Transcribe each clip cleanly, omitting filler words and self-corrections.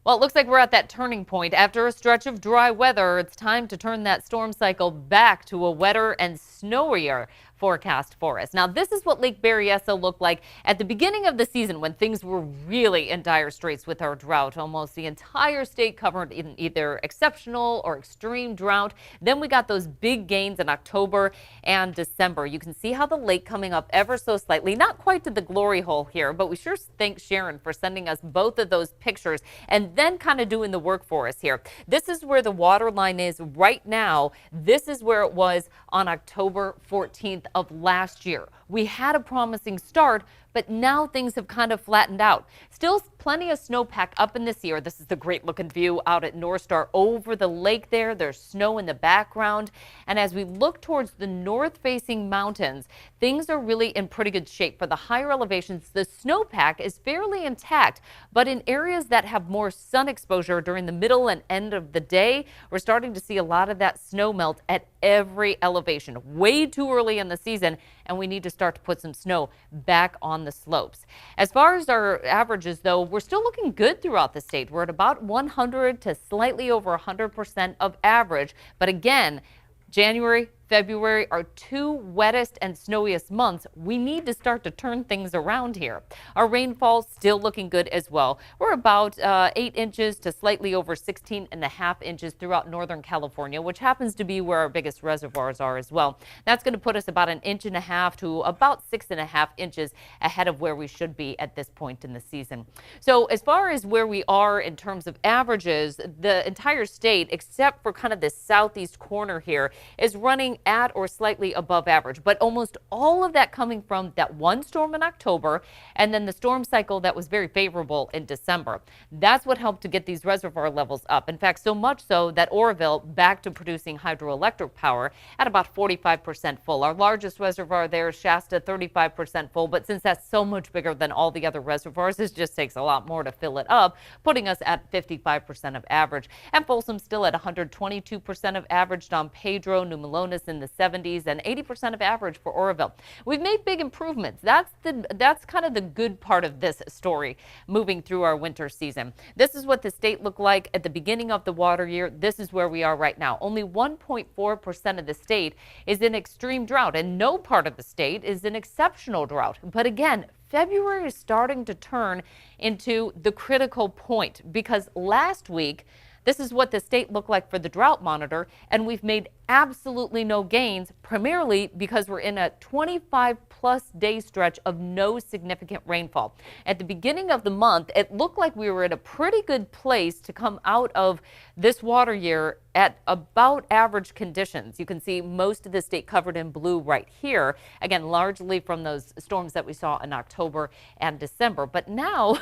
Well, it looks like we're at that turning point. After a stretch of dry weather, it's time to turn that storm cycle back to a wetter and snowier forecast for us. Now, this is what Lake Berryessa looked like at the beginning of the season when things were really in dire straits with our drought. Almost the entire state covered in either exceptional or extreme drought. Then we got those big gains in October and December. You can see how the lake coming up ever so slightly, not quite to the glory hole here, but we sure thank Sharon for sending us both of those pictures and then kind of doing the work for us here. This is where the water line is right now. This is where it was on October 14th of last year. We had a promising start, but now things have kind of flattened out. Still plenty of snowpack up in this year. This is the great looking view out at NORTHSTAR over the lake there. There's snow in the background. And as we look towards the north facing mountains, things are really in pretty good shape. For the higher elevations, the snowpack is fairly intact, but in areas that have more sun exposure during the middle and end of the day, we're starting to see a lot of that snow melt at every elevation. Way too early in the season, and we need to start to put some snow back on the slopes. As far as our averages, though, we're still looking good throughout the state. We're at about 100 to slightly over 100% of average. But again, January, February are two wettest and snowiest months. We need to start to turn things around here. Our rainfall still looking good as well. We're about 8 inches to slightly over 16.5 inches throughout Northern California, which happens to be where our biggest reservoirs are as well. That's going to put us about 1.5 inches to about 6.5 inches ahead of where we should be at this point in the season. So as far as where we are in terms of averages, the entire state, except for kind of the southeast corner here, is running at or slightly above average, but almost all of that coming from that one storm in October and then the storm cycle that was very favorable in December. That's what helped to get these reservoir levels up. In fact, so much so that Oroville back to producing hydroelectric power at about 45% full. Our largest reservoir there, Shasta, 35% full, but since that's so much bigger than all the other reservoirs, this just takes a lot more to fill it up, putting us at 55% of average. And Folsom still at 122% of average. Don Pedro, New Melones in the 70s, and 80% of average for Oroville. We've made big improvements. That's kind of the good part of this story moving through our winter season. This is what the state looked like at the beginning of the water year. This is where we are right now. Only 1.4% of the state is in extreme drought, and no part of the state is in exceptional drought. But again, February is starting to turn into the critical point because last week, this is what the state looked like for the drought monitor, and we've made absolutely no gains, primarily because we're in a 25-plus day stretch of no significant rainfall. At the beginning of the month, it looked like we were in a pretty good place to come out of this water year at about average conditions. You can see most of the state covered in blue right here, again, largely from those storms that we saw in October and December. But now,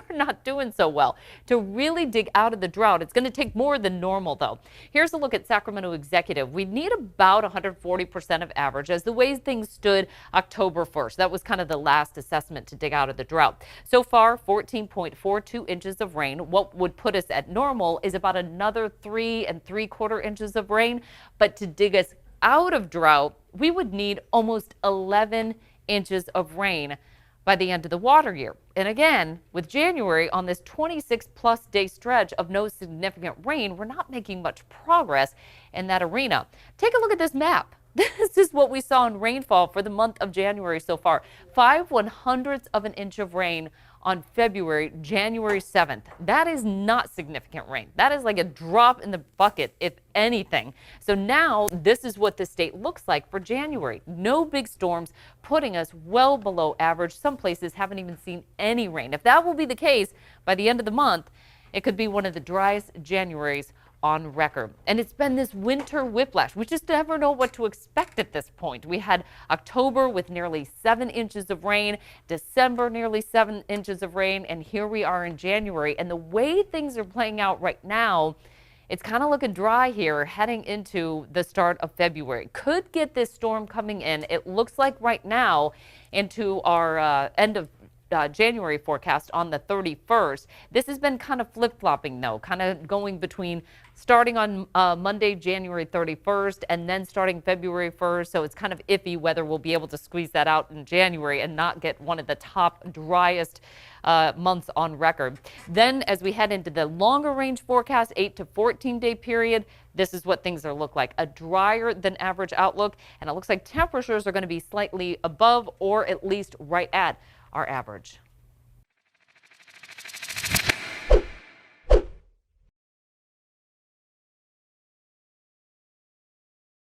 we're not doing so well. To really dig out of the drought, it's going to take more than normal, though. Here's a look at Sacramento Executive. We need about 140% of average as the way things stood October 1st. That was kind of the last assessment to dig out of the drought. So far, 14.42 inches of rain. What would put us at normal is about another 3 3/4 inches of rain. But to dig us out of drought, we would need almost 11 inches of rain by the end of the water year. And again, with January on this 26-plus day stretch of no significant rain, we're not making much progress in that arena. Take a look at this map. This is what we saw in rainfall for the month of January so far. 5/100ths of an inch of rain on January 7th. That is not significant rain. That is like a drop in the bucket, if anything. So now this is what the state looks like for January. No big storms, putting us well below average. Some places haven't even seen any rain. If that will be the case by the end of the month, it could be one of the driest Januaries on record. And it's been this winter whiplash. We just never know what to expect at this point. We had October with nearly 7 inches of rain, December nearly 7 inches of rain, and here we are in January. And the way things are playing out right now, it's kind of looking dry here heading into the start of February. Could get this storm coming in. It looks like right now into our end of January forecast on the 31st. This has been kind of flip-flopping, though, kind of going between starting on Monday, January 31st, and then starting February 1st. So it's kind of iffy whether we'll be able to squeeze that out in January and not get one of the top driest months on record. Then as we head into the longer range forecast, 8 to 14 day period, this is what things are look like. A drier than average outlook, and it looks like temperatures are going to be slightly above or at least right at our average.